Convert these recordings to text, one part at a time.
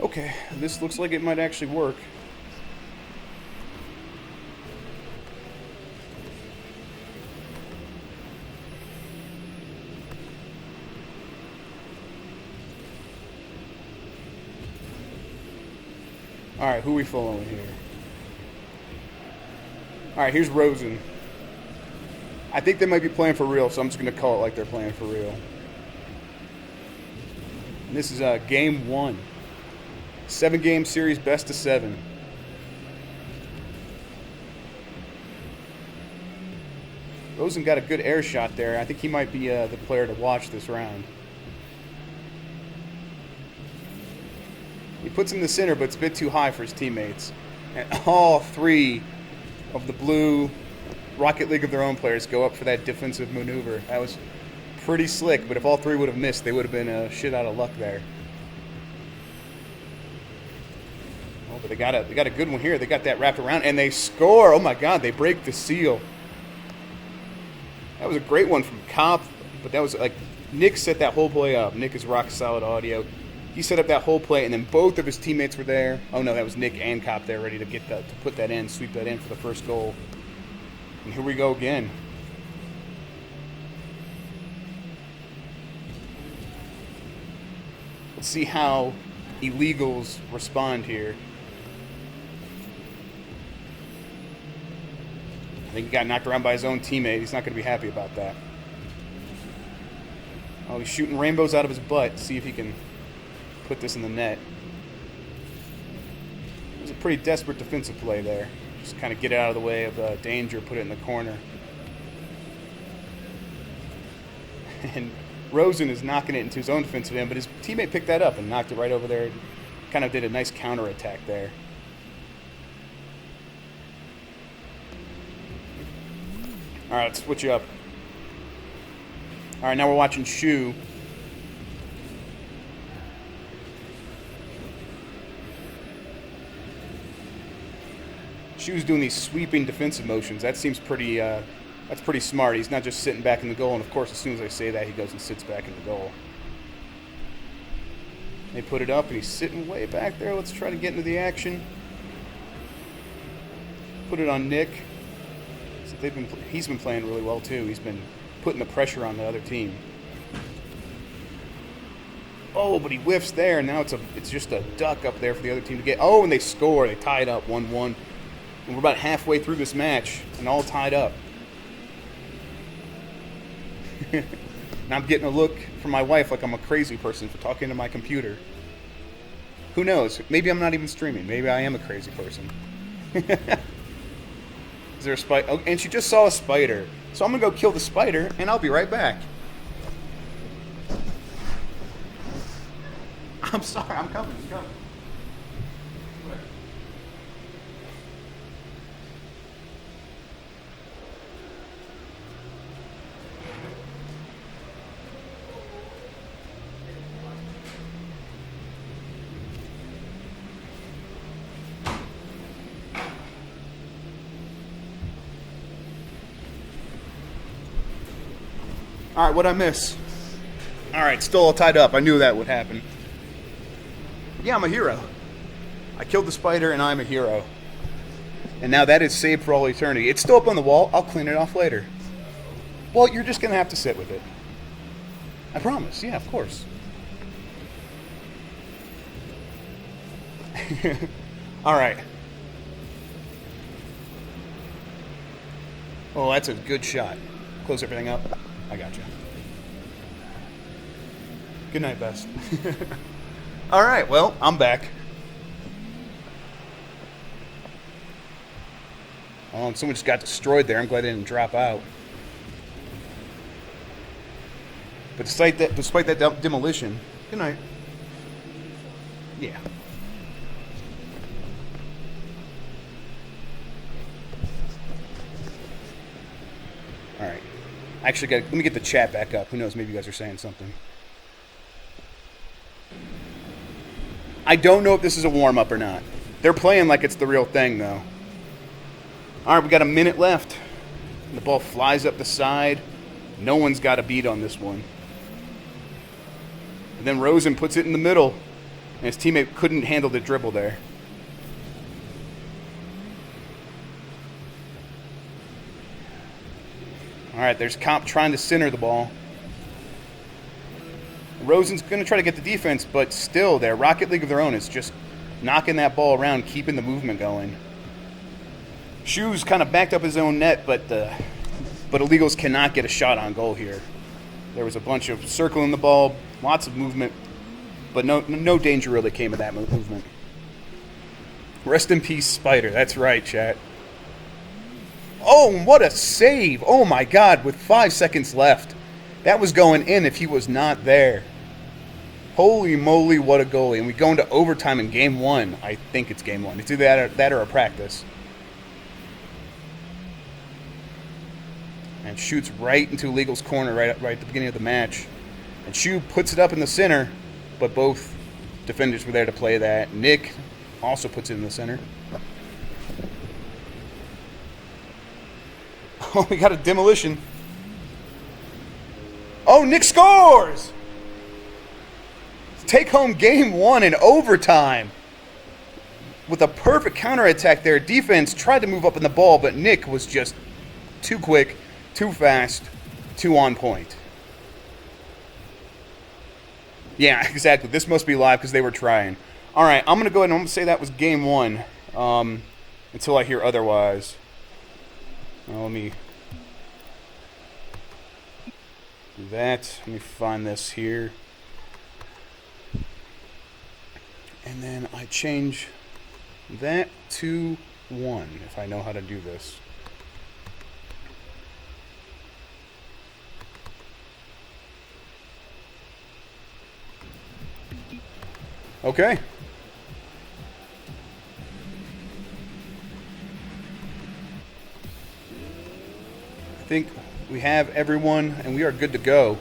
Okay, this looks like it might actually work. Alright, who are we following here? Alright, here's Rosen. I think they might be playing for real, so I'm just going to call it like they're playing for real. And this is game 1. 7-game series, best of 7. Rosen got a good air shot there. I think he might be the player to watch this round. He puts him in the center, but it's a bit too high for his teammates. And all 3 of the blue Rocket League of their own players go up for that defensive maneuver. That was pretty slick, but if all 3 would have missed, they would have been shit out of luck there. Oh, but they got a good one here. They got that wrapped around, and they score. Oh my God, they break the seal. That was a great one from Cop, but that was like Nick set that whole play up. Nick is rock solid audio. He set up that whole play, and then both of his teammates were there. Oh no, that was Nick and Cop there, ready to get that, to put that in, sweep that in for the first goal. And here we go again. Let's see how Illeagals respond here. I think he got knocked around by his own teammate. He's not going to be happy about that. Oh, he's shooting rainbows out of his butt. See if he can put this in the net. It was a pretty desperate defensive play there. Just kind of get it out of the way of danger, put it in the corner. And Rosen is knocking it into his own defensive end, but his teammate picked that up and knocked it right over there. Kind of did a nice counterattack there. All right, let's switch up. All right, now we're watching Shu. Shu's doing these sweeping defensive motions. That seems pretty. That's pretty smart. He's not just sitting back in the goal, and of course, as soon as I say that, he goes and sits back in the goal. They put it up, and he's sitting way back there. Let's try to get into the action. Put it on Nick. So he's been playing really well too. He's been putting the pressure on the other team. Oh, but he whiffs there, and now it's just a duck up there for the other team to get. Oh, and they score. They tie it up 1-1. And we're about halfway through this match, and all tied up. And I'm getting a look from my wife like I'm a crazy person for talking to my computer. Who knows? Maybe I'm not even streaming. Maybe I am a crazy person. Is there a spider? Oh, and she just saw a spider. So I'm going to go kill the spider, and I'll be right back. I'm sorry. I'm coming. I'm coming. All right, what'd I miss? All right, still all tied up. I knew that would happen. Yeah, I'm a hero. I killed the spider, and I'm a hero. And now that is saved for all eternity. It's still up on the wall. I'll clean it off later. Well, you're just going to have to sit with it. I promise. Yeah, of course. All right. Oh, that's a good shot. Close everything up. I got you. Good night, Best. All right, well, I'm back. Oh, and someone just got destroyed there. I'm glad they didn't drop out. But despite that demolition, good night. Yeah. All right. Actually, let me get the chat back up. Who knows? Maybe you guys are saying something. I don't know if this is a warm-up or not. They're playing like it's the real thing, though. All right, we got a minute left. The ball flies up the side. No one's got a beat on this one. And then Rosen puts it in the middle. And his teammate couldn't handle the dribble there. All right, there's Comp trying to center the ball. Rosen's going to try to get the defense, but still their Rocket League of their own is just knocking that ball around, keeping the movement going. Shoes kind of backed up his own net, but Illeagals cannot get a shot on goal here. There was a bunch of circling the ball, lots of movement, but no danger really came of that movement. Rest in peace, Spider. That's right, chat. Oh, what a save. Oh, my God, with 5 seconds left. That was going in if he was not there. Holy moly, what a goalie. And we go into overtime in game 1. I think it's game 1. It's either that or a practice. And shoots right into Illeagal's corner right at the beginning of the match. And Shu puts it up in the center, but both defenders were there to play that. Nick also puts it in the center. Oh, we got a demolition. Oh, Nick scores! Take home game 1 in overtime. With a perfect counterattack there. Defense tried to move up in the ball, but Nick was just too quick, too fast, too on point. Yeah, exactly. This must be live because they were trying. All right, I'm going to go ahead and I'm going to say that was game 1 until I hear otherwise. Let me do that. Let me find this here. And then I change that to 1 if I know how to do this. Okay. I think we have everyone, and we are good to go.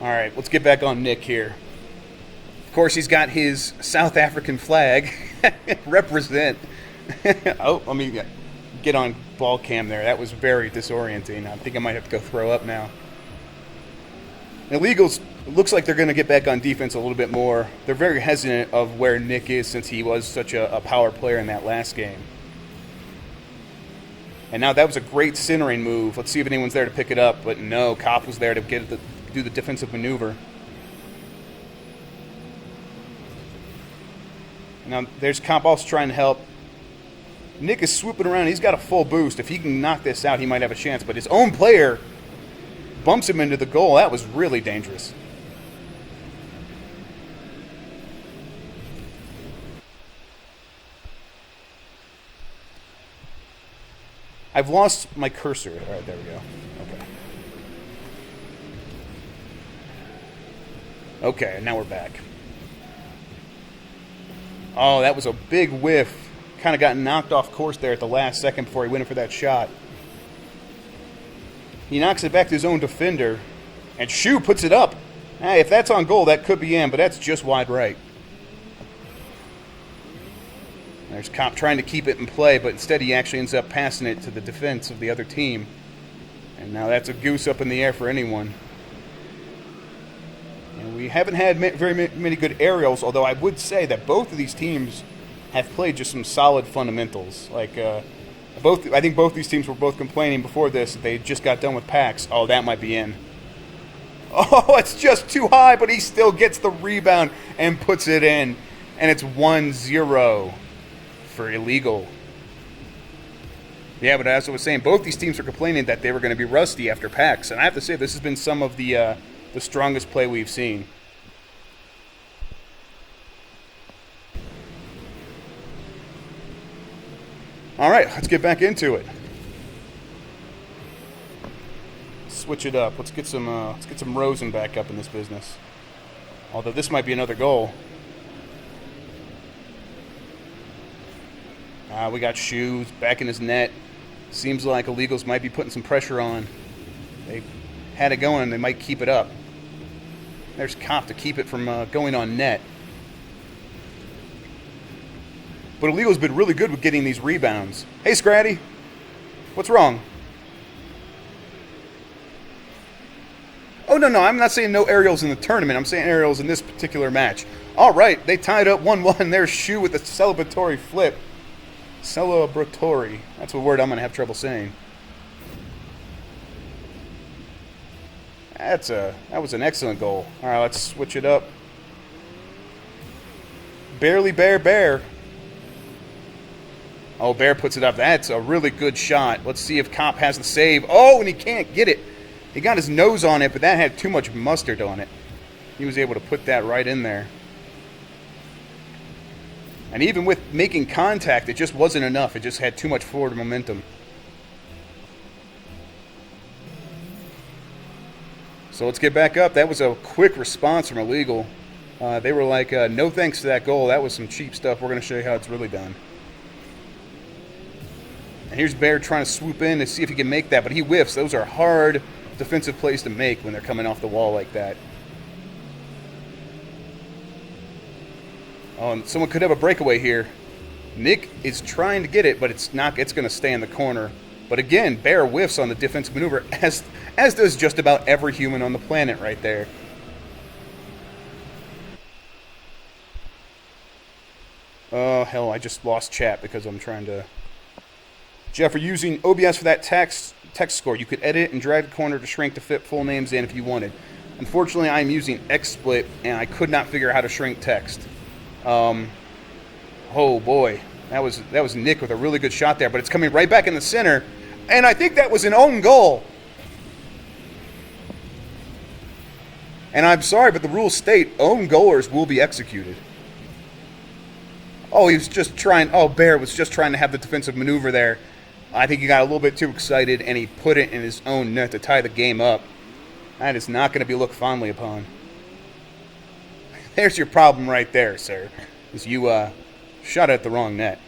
All right, let's get back on Nick here. Of course, he's got his South African flag. Represent. Oh, let me get on ball cam there. That was very disorienting. I think I might have to go throw up now. Illeagals, looks like they're going to get back on defense a little bit more. They're very hesitant of where Nick is since he was such a power player in that last game. And now that was a great centering move. Let's see if anyone's there to pick it up. But no, Kopp was there to do the defensive maneuver. Now there's Kopp also trying to help. Nick is swooping around. He's got a full boost. If he can knock this out, he might have a chance. But his own player bumps him into the goal. That was really dangerous. I've lost my cursor. All right, there we go. Okay, now we're back. Oh, that was a big whiff. Kind of got knocked off course there at the last second before he went in for that shot. He knocks it back to his own defender, and Shu puts it up. Hey, if that's on goal, that could be in, but that's just wide right. There's Kopp trying to keep it in play, but instead he actually ends up passing it to the defense of the other team. And now that's a goose up in the air for anyone. And we haven't had very many good aerials, although I would say that both of these teams have played just some solid fundamentals. Like, I think both these teams were both complaining before this that they just got done with packs. Oh, that might be in. Oh, it's just too high, but he still gets the rebound and puts it in. And it's 1-0 for Illeagual. Yeah, but as I was saying, both these teams are complaining that they were going to be rusty after packs. And I have to say, this has been some of the strongest play we've seen. All right, let's get back into it. Switch it up. Let's get some Rosen back up in this business. Although this might be another goal. We got Shoes back in his net. Seems like Illeagals might be putting some pressure on. They had it going, and they might keep it up. There's Kopp to keep it from going on net. But Illeagal's been really good with getting these rebounds. Hey, Scratty. What's wrong? Oh, no, I'm not saying no aerials in the tournament. I'm saying aerials in this particular match. All right, they tied up 1-1. There's Shu with a celebratory flip. Celebratory. That's a word I'm going to have trouble saying. That was an excellent goal. All right, let's switch it up. Barely Bear. Oh, Bear puts it up. That's a really good shot. Let's see if Kopp has the save. Oh, and he can't get it. He got his nose on it, but that had too much mustard on it. He was able to put that right in there. And even with making contact, it just wasn't enough. It just had too much forward momentum. So let's get back up. That was a quick response from Illeagueal. They were like, no thanks to that goal. That was some cheap stuff. We're going to show you how it's really done. And here's Bear trying to swoop in to see if he can make that, but he whiffs. Those are hard defensive plays to make when they're coming off the wall like that. Oh, and someone could have a breakaway here. Nick is trying to get it, but it's not. It's going to stay in the corner. But again, Bear whiffs on the defensive maneuver, as does just about every human on the planet right there. Oh, hell, I just lost chat because I'm trying to... Jeff, are you using OBS for that text score? You could edit and drag the corner to shrink to fit full names in if you wanted. Unfortunately, I'm using XSplit, and I could not figure out how to shrink text. Oh, boy. That was Nick with a really good shot there, but it's coming right back in the center, and I think that was an own goal. And I'm sorry, but the rules state own goalers will be executed. Oh, he was just trying... Oh, Bear was just trying to have the defensive maneuver there. I think he got a little bit too excited, and he put it in his own net to tie the game up. That is not going to be looked fondly upon. There's your problem right there, sir. Is you shot at the wrong net.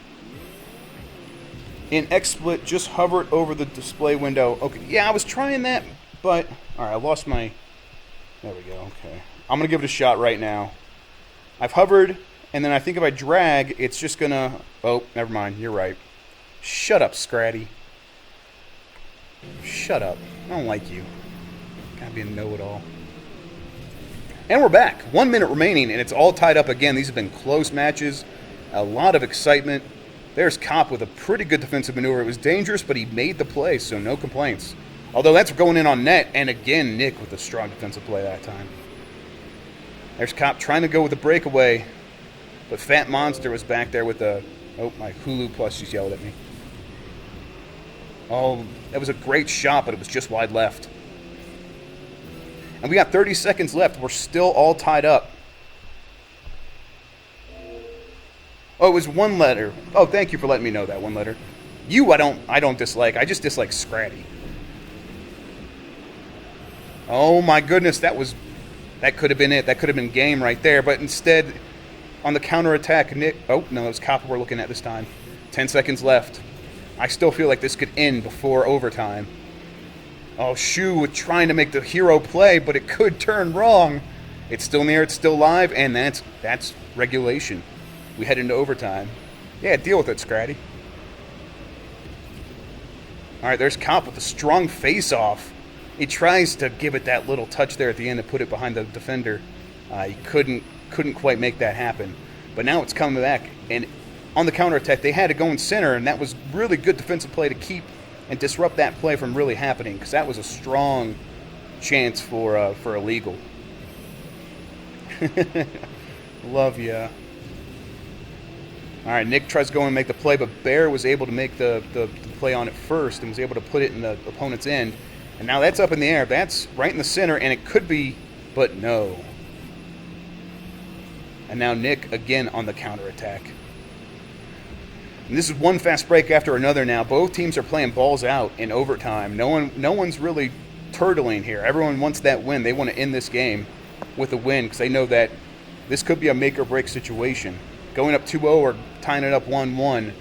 In XSplit, just hover it over the display window. Okay, yeah, I was trying that, but... Alright, I lost my... There we go, okay. I'm going to give it a shot right now. I've hovered, and then I think if I drag, it's just going to... Oh, never mind, you're right. Shut up, Scratty. Shut up. I don't like you. Gotta be a know-it-all. And we're back. 1 minute remaining, and it's all tied up again. These have been close matches. A lot of excitement. There's Kopp with a pretty good defensive maneuver. It was dangerous, but he made the play, so no complaints. Although that's going in on net, and again, Nick with a strong defensive play that time. There's Kopp trying to go with a breakaway, but Fat Monster was back there with a... Oh, my Hulu Plus just yelled at me. Oh, that was a great shot, but it was just wide left. And we got 30 seconds left. We're still all tied up. Oh, it was one letter. Oh, thank you for letting me know that one letter. You, I don't dislike. I just dislike Scratty. Oh my goodness, that could have been it. That could have been game right there. But instead, on the counterattack, Nick... Oh, no, it was Kopp we're looking at this time. 10 seconds left. I still feel like this could end before overtime. Oh, Shu trying to make the hero play, but it could turn wrong. It's still in the air, it's still live, and that's regulation. We head into overtime. Yeah, deal with it, Scratty. All right, there's Kopp with a strong face-off. He tries to give it that little touch there at the end to put it behind the defender. He couldn't quite make that happen. But now it's coming back, and on the counterattack, they had to go in center, and that was really good defensive play to keep and disrupt that play from really happening, because that was a strong chance for Illeagueal. Love ya. All right, Nick tries to go and make the play, but Bear was able to make the play on it first and was able to put it in the opponent's end. And now that's up in the air. That's right in the center, and it could be, but no. And now Nick again on the counterattack. And this is one fast break after another now. Both teams are playing balls out in overtime. No one's really turtling here. Everyone wants that win. They want to end this game with a win because they know that this could be a make-or-break situation. Going up 2-0 or tying it up 1-1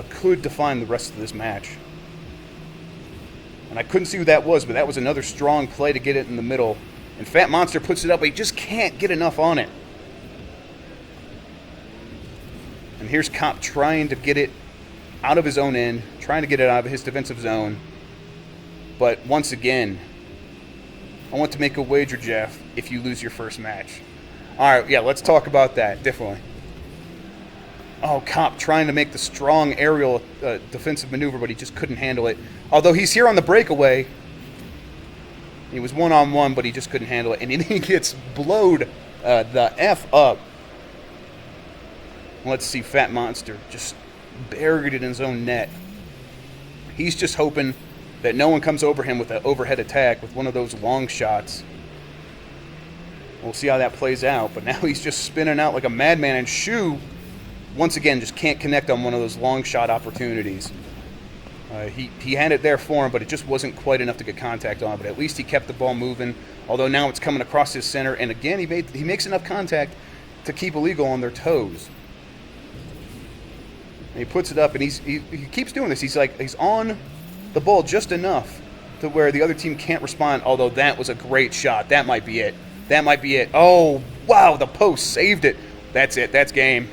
could define the rest of this match. And I couldn't see who that was, but that was another strong play to get it in the middle. And Fat Monster puts it up, but he just can't get enough on it. And here's Kopp trying to get it out of his own end, trying to get it out of his defensive zone. But once again, I want to make a wager, Jeff, if you lose your first match. All right, yeah, let's talk about that, definitely. Oh, Cop trying to make the strong aerial defensive maneuver, but he just couldn't handle it. Although he's here on the breakaway. He was one-on-one, but he just couldn't handle it. And then he gets blowed the F up. Let's see, Fat Monster just buried it in his own net. He's just hoping that no one comes over him with an overhead attack with one of those long shots. We'll see how that plays out. But now he's just spinning out like a madman, and Shu, once again, just can't connect on one of those long shot opportunities. He had it there for him, but it just wasn't quite enough to get contact on. But at least he kept the ball moving, although now it's coming across his center. And again, he makes enough contact to keep Illeagueal on their toes. And he puts it up, and he keeps doing this. He's on the ball just enough to where the other team can't respond, although that was a great shot. That might be it. That might be it. Oh, wow, the post saved it. That's it. That's game.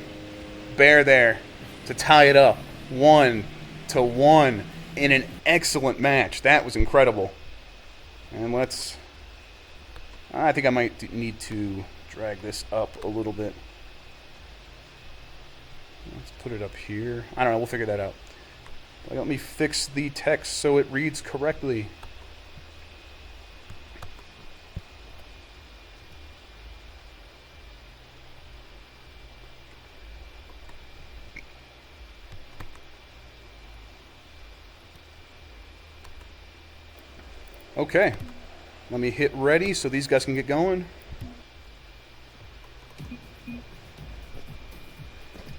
Bear there to tie it up 1-1 in an excellent match. That was incredible. And I think I might need to drag this up a little bit. Let's put it up here. I don't know, we'll figure that out. Let me fix the text so it reads correctly. Okay, let me hit ready so these guys can get going.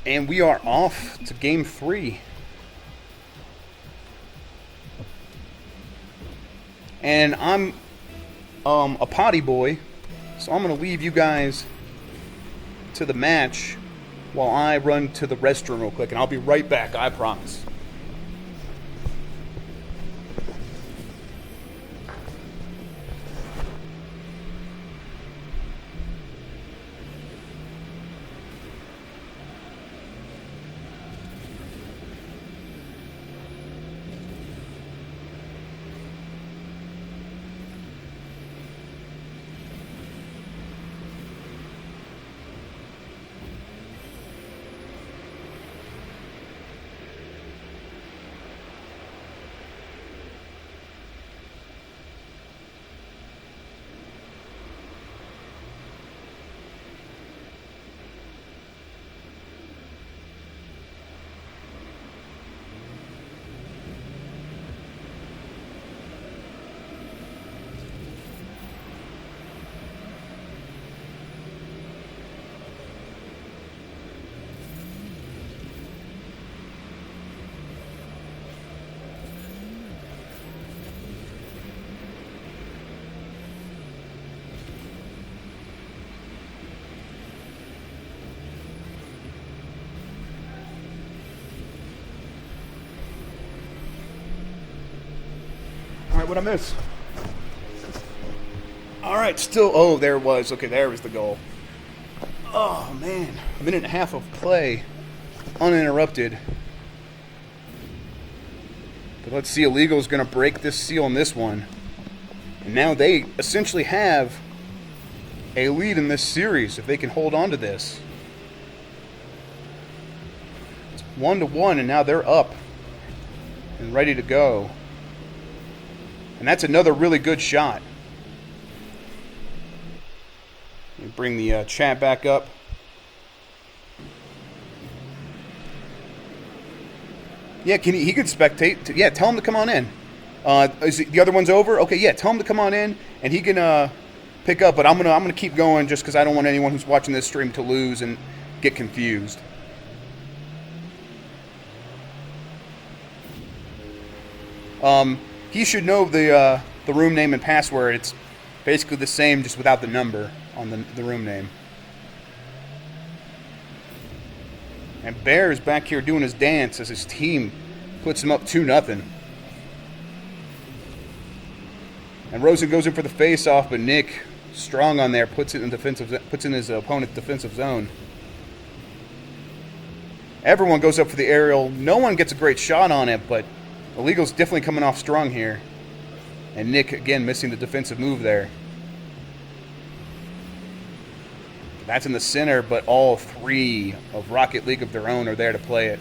And we are off to game 3. And I'm a potty boy, so I'm going to leave you guys to the match while I run to the restroom real quick, and I'll be right back, I promise. Alright, what'd I miss? Alright, still... Oh, there it was. Okay, there was the goal. Oh, man. A minute and a half of play. Uninterrupted. But let's see. Illeagueal's going to break this seal in this one. And now they essentially have a lead in this series if they can hold on to this. It's 1-1, and now they're up and ready to go. And that's another really good shot. Let me bring the chat back up. Yeah, he could spectate. Yeah, tell him to come on in. The other one's over? Okay, yeah, tell him to come on in, and he can pick up. But I'm gonna keep going just because I don't want anyone who's watching this stream to lose and get confused. He should know the room name and password. It's basically the same, just without the number on the room name. And Bear is back here doing his dance as his team puts him up 2-0. And Rosen goes in for the face-off, but Nick, strong on there, puts in his opponent's defensive zone. Everyone goes up for the aerial. No one gets a great shot on it, but Illeagueal's definitely coming off strong here. And Nick, again, missing the defensive move there. That's in the center, but all three of Rocket League of their own are there to play it.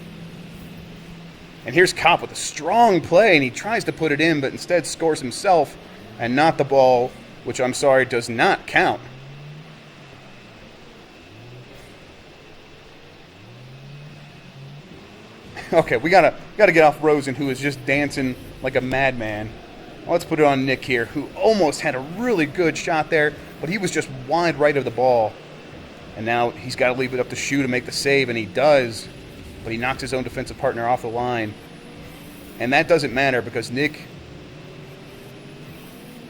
And here's Kopp with a strong play, and he tries to put it in, but instead scores himself and not the ball, which I'm sorry does not count. Okay, we gotta get off Rosen, who is just dancing like a madman. Let's put it on Nick here, who almost had a really good shot there, but he was just wide right of the ball. And now he's got to leave it up to Shu to make the save, and he does. But he knocks his own defensive partner off the line. And that doesn't matter because Nick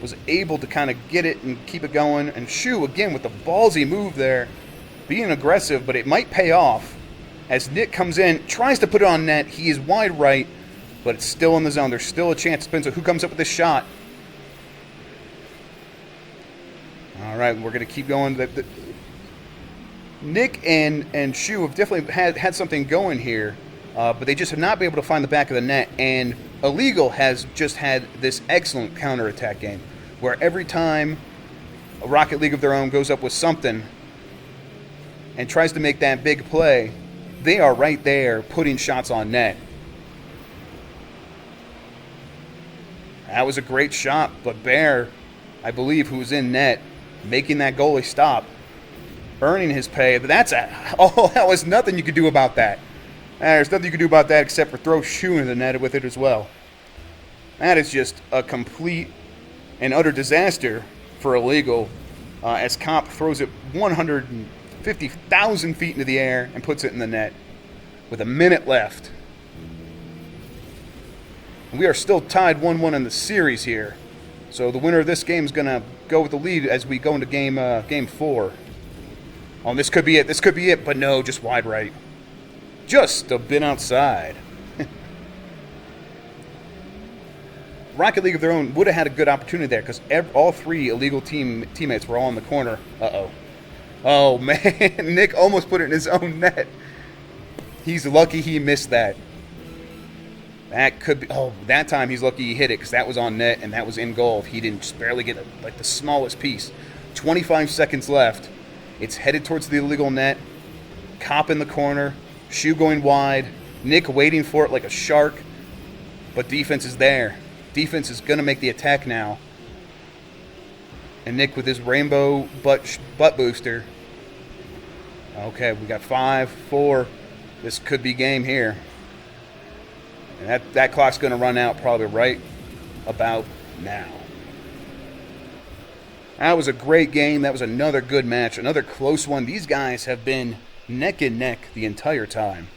was able to kind of get it and keep it going. And Shu, again, with the ballsy move there, being aggressive, but it might pay off. As Nick comes in, tries to put it on net. He is wide right, but it's still in the zone. There's still a chance. Depends on who comes up with this shot. All right, we're going to keep going. Nick and Shu have definitely had something going here, but they just have not been able to find the back of the net. And Illeagueal has just had this excellent counterattack game, where every time a Rocket League of their own goes up with something and tries to make that big play, they are right there putting shots on net. That was a great shot, but Bear, I believe, who was in net, making that goalie stop, earning his pay. But that was nothing you could do about that. There's nothing you could do about that except for throw Shu into the net with it as well. That is just a complete and utter disaster for Illeagueal as Kopp throws it 150,000 feet into the air and puts it in the net with a minute left. We are still tied 1-1 in the series here. So the winner of this game is going to go with the lead as we go into game 4. Oh, and this could be it. This could be it, but no, just wide right. Just a bit outside. Rocket League of their own would have had a good opportunity there because all three Illeagueal teammates were all in the corner. Uh-oh. Oh, man. Nick almost put it in his own net. He's lucky he missed that. That could be... Oh, that time he's lucky he hit it because that was on net and that was in goal. He didn't just barely get the smallest piece. 25 seconds left. It's headed towards the Illeagueal net. Kopp in the corner. Shu going wide. Nick waiting for it like a shark. But defense is there. Defense is going to make the attack now. And Nick with his rainbow butt booster. Okay, we got 5, 4. This could be game here. And that clock's going to run out probably right about now. That was a great game. That was another good match, another close one. These guys have been neck and neck the entire time.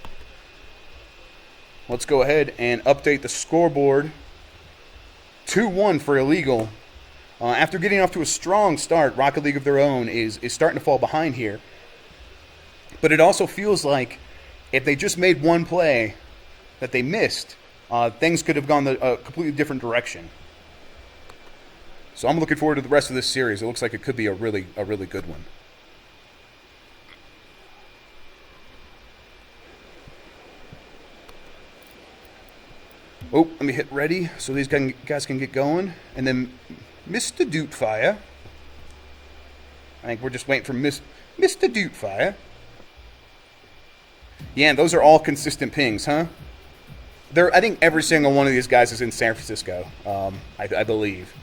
Let's go ahead and update the scoreboard. 2-1 for Illeagueal. After getting off to a strong start, Rocket League of their own is starting to fall behind here. But it also feels like if they just made one play that they missed, things could have gone a completely different direction. So I'm looking forward to the rest of this series. It looks like it could be a really good one. Oh, let me hit ready so these guys can get going. And then Mr. Dootfire. I think we're just waiting for Mr. Dootfire. Yeah, and those are all consistent pings, huh? I think every single one of these guys is in San Francisco, I believe.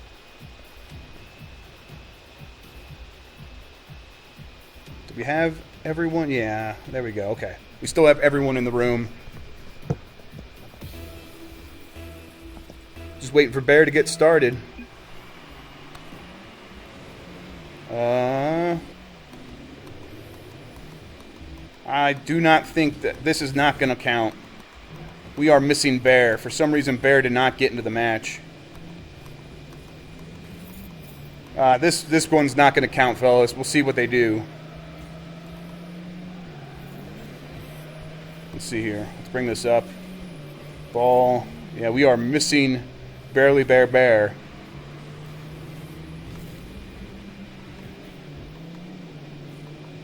Do we have everyone? Yeah, there we go. Okay. We still have everyone in the room. Just waiting for Bear to get started. I do not think that this is not going to count. We are missing Bear. For some reason, Bear did not get into the match. This one's not going to count, fellas. We'll see what they do. Let's see here. Let's bring this up. Ball. Yeah, we are missing Barely Bear.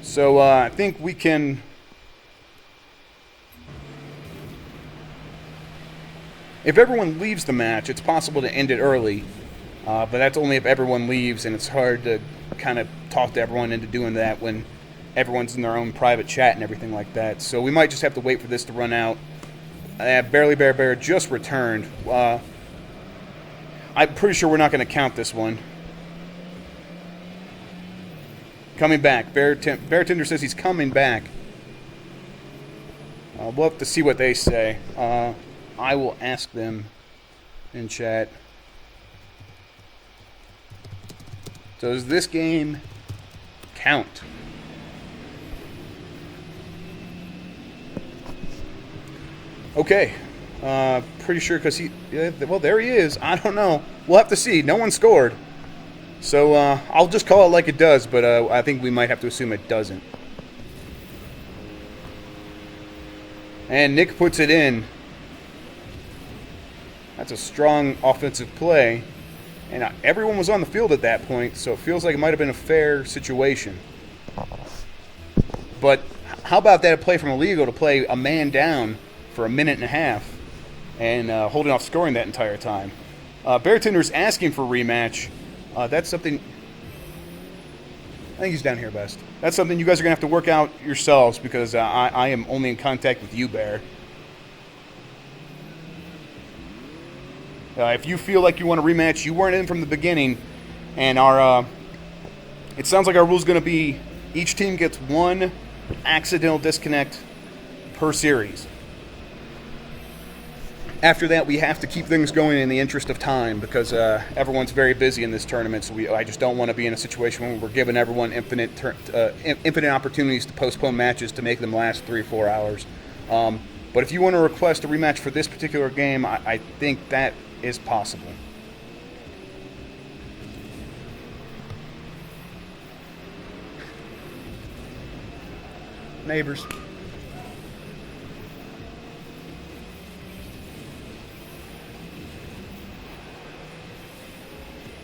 So I think we can... If everyone leaves the match, it's possible to end it early. But that's only if everyone leaves, and it's hard to kind of talk to everyone into doing that when everyone's in their own private chat and everything like that. So we might just have to wait for this to run out. Barely Bear just returned. I'm pretty sure we're not going to count this one. Coming back. Beartender says he's coming back. We'll have to see what they say. I will ask them in chat. So does this game count? Okay. Pretty sure because well, there he is. I don't know. We'll have to see. No one scored. So I'll just call it like it does, but I think we might have to assume it doesn't. And Nick puts it in. That's a strong offensive play. And everyone was on the field at that point, so it feels like it might have been a fair situation. But how about that play from Illeagueal to play a man down for a minute and a half and holding off scoring that entire time? Beartender's asking for a rematch. That's something... I think he's down here best. That's something you guys are going to have to work out yourselves because I am only in contact with you, Bear. If you feel like you want a rematch, you weren't in from the beginning, and it sounds like our rule's going to be each team gets one accidental disconnect per series. After that, we have to keep things going in the interest of time because everyone's very busy in this tournament, so I just don't want to be in a situation where we're giving everyone infinite opportunities to postpone matches to make them last 3 or 4 hours. But if you want to request a rematch for this particular game, I think that is possible. Neighbors.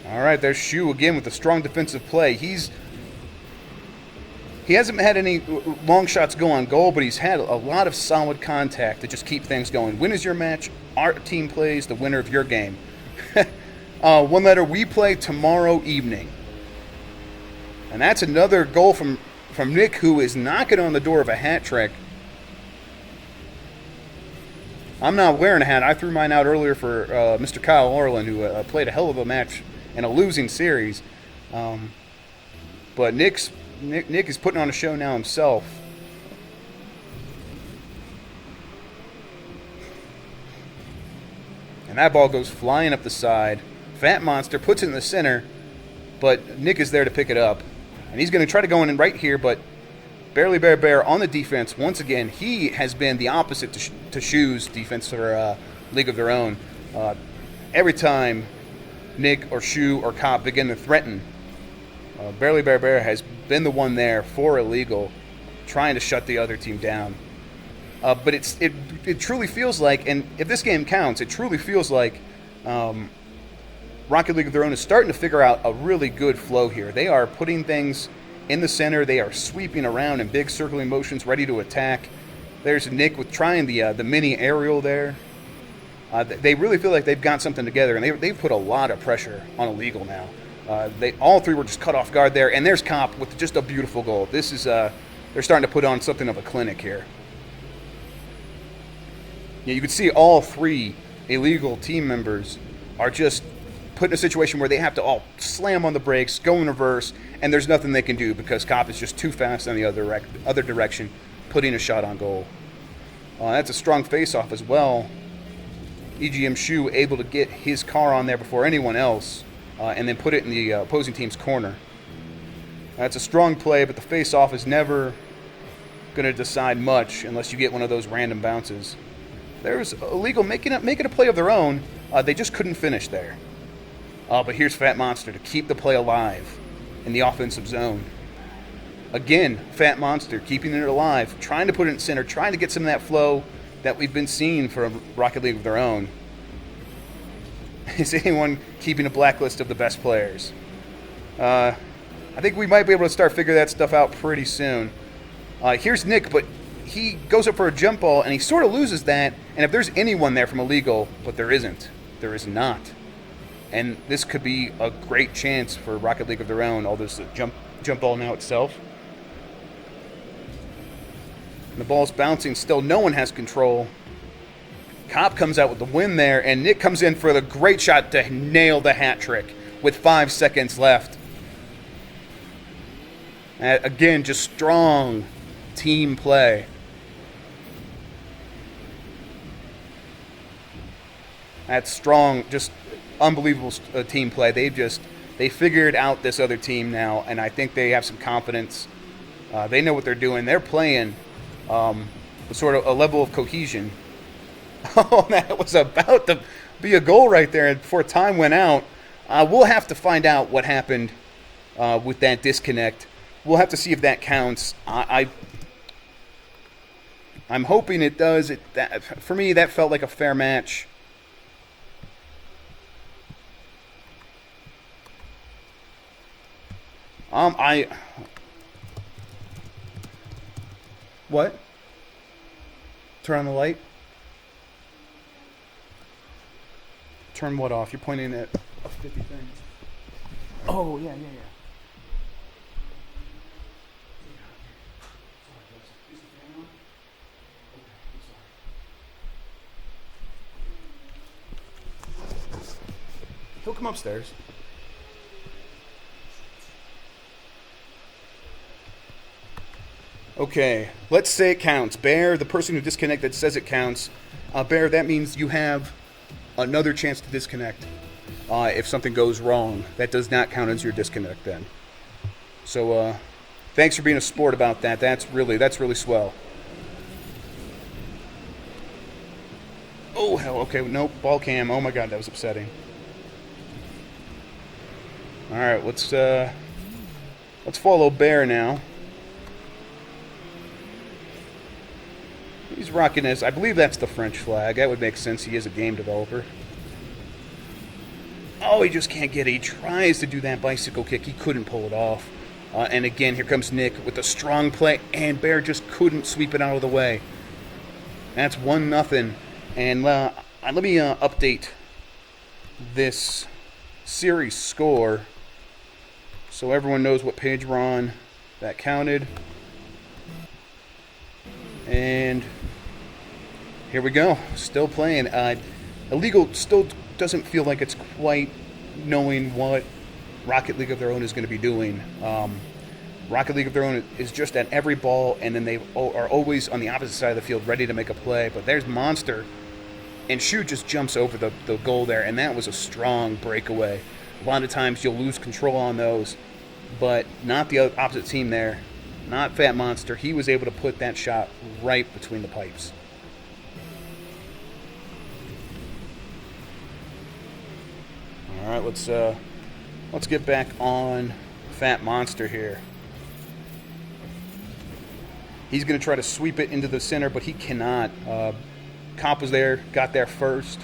All right, there's Shu again with a strong defensive play. He hasn't had any long shots go on goal, but he's had a lot of solid contact to just keep things going. Win is your match. Our team plays the winner of your game. One letter, we play tomorrow evening. And that's another goal from Nick, who is knocking on the door of a hat trick. I'm not wearing a hat. I threw mine out earlier for Mr. Kyle Orland, who played a hell of a match in a losing series. But Nick is putting on a show now himself. And that ball goes flying up the side. Fat Monster puts it in the center, but Nick is there to pick it up. And he's going to try to go in right here, but Barely Bear on the defense. Once again, he has been the opposite to Shu's defense for League of Their Own. Every time Nick or Shu or Cop begin to threaten, Barely Bear has been the one there for Illeagueal, trying to shut the other team down. But it truly feels like, and if this game counts, it truly feels like Rocket League of Their Own is starting to figure out a really good flow here. They are putting things in the center. They are sweeping around in big circling motions, ready to attack. There's Nick with trying the mini aerial there. They really feel like they've got something together, and they've put a lot of pressure on Illeagueal now. All three were just cut off guard there, and there's Cop with just a beautiful goal. This is they're starting to put on something of a clinic here. Yeah, you can see all three Illeagueal team members are just put in a situation where they have to all slam on the brakes, go in reverse, and there's nothing they can do because Cop is just too fast on the other direction, putting a shot on goal. That's a strong face-off as well. EGM Shu able to get his car on there before anyone else, and then put it in the opposing team's corner. That's a strong play, but the face-off is never going to decide much unless you get one of those random bounces. There's Illeagueal making a play of their own. They just couldn't finish there. But here's Fat Monster to keep the play alive in the offensive zone. Again, Fat Monster keeping it alive, trying to put it in center, trying to get some of that flow that we've been seeing from Rocket League of Their Own. Is anyone keeping a blacklist of the best players? I think we might be able to start figuring that stuff out pretty soon. Here's Nick, but he goes up for a jump ball, and he sort of loses that. And if there's anyone there from Illeagueal, but there isn't. There is not. And this could be a great chance for Rocket League of Their Own, although there's a jump ball now itself. The ball's bouncing still. No one has control. Kopp comes out with the win there, and Nick comes in for the great shot to nail the hat trick with 5 seconds left. Again, just strong team play. That's strong, just unbelievable team play. They figured out this other team now, and I think they have some confidence. They know what they're doing. They're playing sort of a level of cohesion. Oh, that was about to be a goal right there before time went out. We'll have to find out what happened with that disconnect. We'll have to see if that counts. I'm hoping it does. For me, that felt like a fair match. What? Turn on the light? Turn what off? You're pointing at 50 things. Oh, yeah. He'll come upstairs. Okay, let's say it counts. Bear, the person who disconnected, says it counts. Bear, that means you have another chance to disconnect if something goes wrong. That does not count as your disconnect then. So thanks for being a sport about that. That's really swell. Oh, hell, okay, nope, ball cam. Oh my god, that was upsetting. Alright, let's follow Bear now. He's rocking his, I believe that's the French flag. That would make sense. He is a game developer. Oh, he just can't get it. He tries to do that bicycle kick. He couldn't pull it off. And again, here comes Nick with a strong play, and Bear just couldn't sweep it out of the way. That's 1-0. And let me update this series score so everyone knows what page we're on. That counted. And here we go. Still playing. Illeagueal still doesn't feel like it's quite knowing what Rocket League of their own is going to be doing. Rocket League of their own is just at every ball, and then they are always on the opposite side of the field ready to make a play. But there's Monster, and Shu just jumps over the goal there, and that was a strong breakaway. A lot of times you'll lose control on those, but not the opposite team there. Not Fat Monster. He was able to put that shot right between the pipes. All right, let's get back on Fat Monster here. He's going to try to sweep it into the center, but he cannot. Kopp was there, got there first.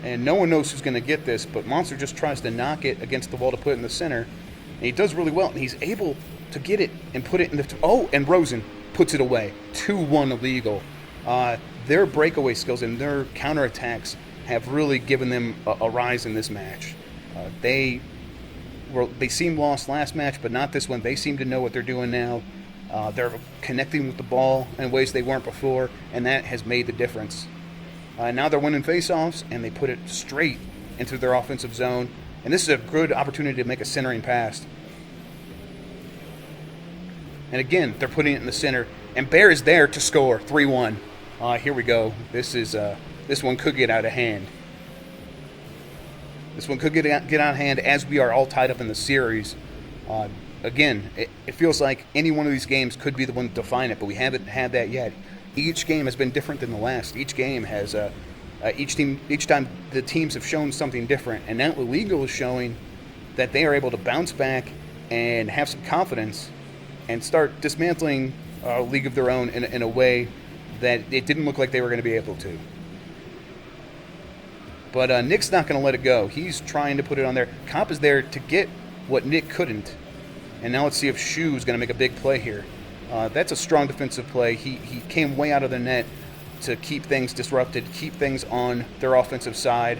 And no one knows who's going to get this, but Monster just tries to knock it against the wall to put it in the center. And he does really well, and he's able to get it and put it in the... Oh, and Rosen puts it away. 2-1 Illeagueal. Their breakaway skills and their counterattacks have really given them a rise in this match. They seemed lost last match, but not this one. They seem to know what they're doing now. They're connecting with the ball in ways they weren't before, and that has made the difference. Now they're winning faceoffs, and they put it straight into their offensive zone. And this is a good opportunity to make a centering pass. And again, they're putting it in the center. And Bear is there to score 3-1. Here we go. This one could get out of hand. This one could get out of hand as we are all tied up in the series. Again, it feels like any one of these games could be the one to define it, but we haven't had that yet. Each game has been different than the last. Each game has each time the teams have shown something different, and now Illeagueal is showing that they are able to bounce back and have some confidence and start dismantling a league of their own in a way that it didn't look like they were going to be able to. But Nick's not going to let it go. He's trying to put it on there. Kopp is there to get what Nick couldn't. And now let's see if Shu is going to make a big play here. That's a strong defensive play. He came way out of the net to keep things disrupted, keep things on their offensive side.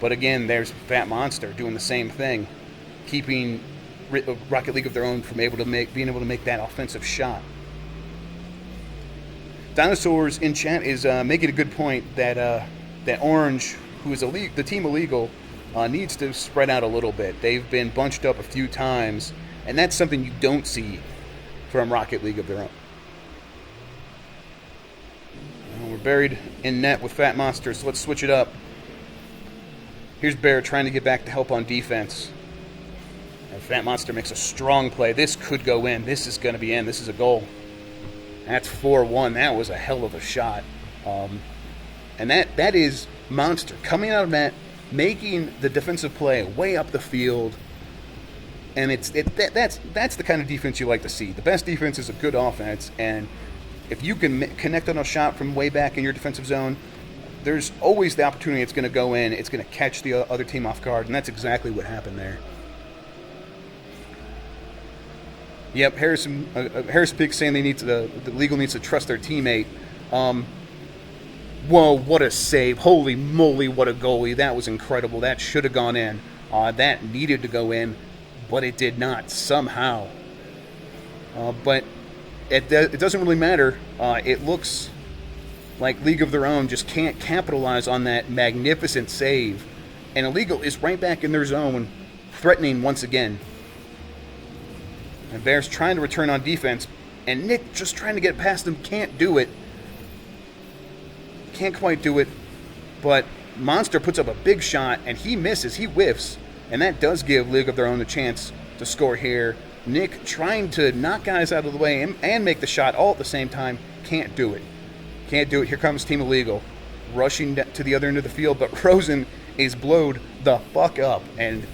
But again, there's Fat Monster doing the same thing, keeping Rocket League of their own from being able to make that offensive shot. Dinosaurs in chat is making a good point that that Orange, who is the team Illeagueal, needs to spread out a little bit. They've been bunched up a few times, and that's something you don't see from Rocket League of their own. We're buried in net with Fat Monster, so let's switch it up. Here's Bear trying to get back to help on defense. And Fat Monster makes a strong play. This could go in. This is going to be in. This is a goal. That's 4-1. That was a hell of a shot. And that is Monster coming out of net, making the defensive play way up the field. And that's the kind of defense you like to see. The best defense is a good offense, and if you can connect on a shot from way back in your defensive zone, there's always the opportunity it's going to go in. It's going to catch the other team off guard, and that's exactly what happened there. Yep, Harris Peak saying the Illeagueal needs to trust their teammate. Whoa, what a save. Holy moly, what a goalie. That was incredible. That should have gone in. That needed to go in, but it did not somehow. But it doesn't really matter. It looks like League of Their Own just can't capitalize on that magnificent save. And Illeagueal is right back in their zone, threatening once again. And Bear's trying to return on defense, and Nick just trying to get past him, can't do it. Can't quite do it, but Monster puts up a big shot, and he misses, he whiffs, and that does give League of Their Own a chance to score here. Nick trying to knock guys out of the way and make the shot all at the same time, can't do it. Can't do it. Here comes Team Illeagueal, rushing to the other end of the field, but Rosen is blowed the fuck up, and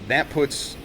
that puts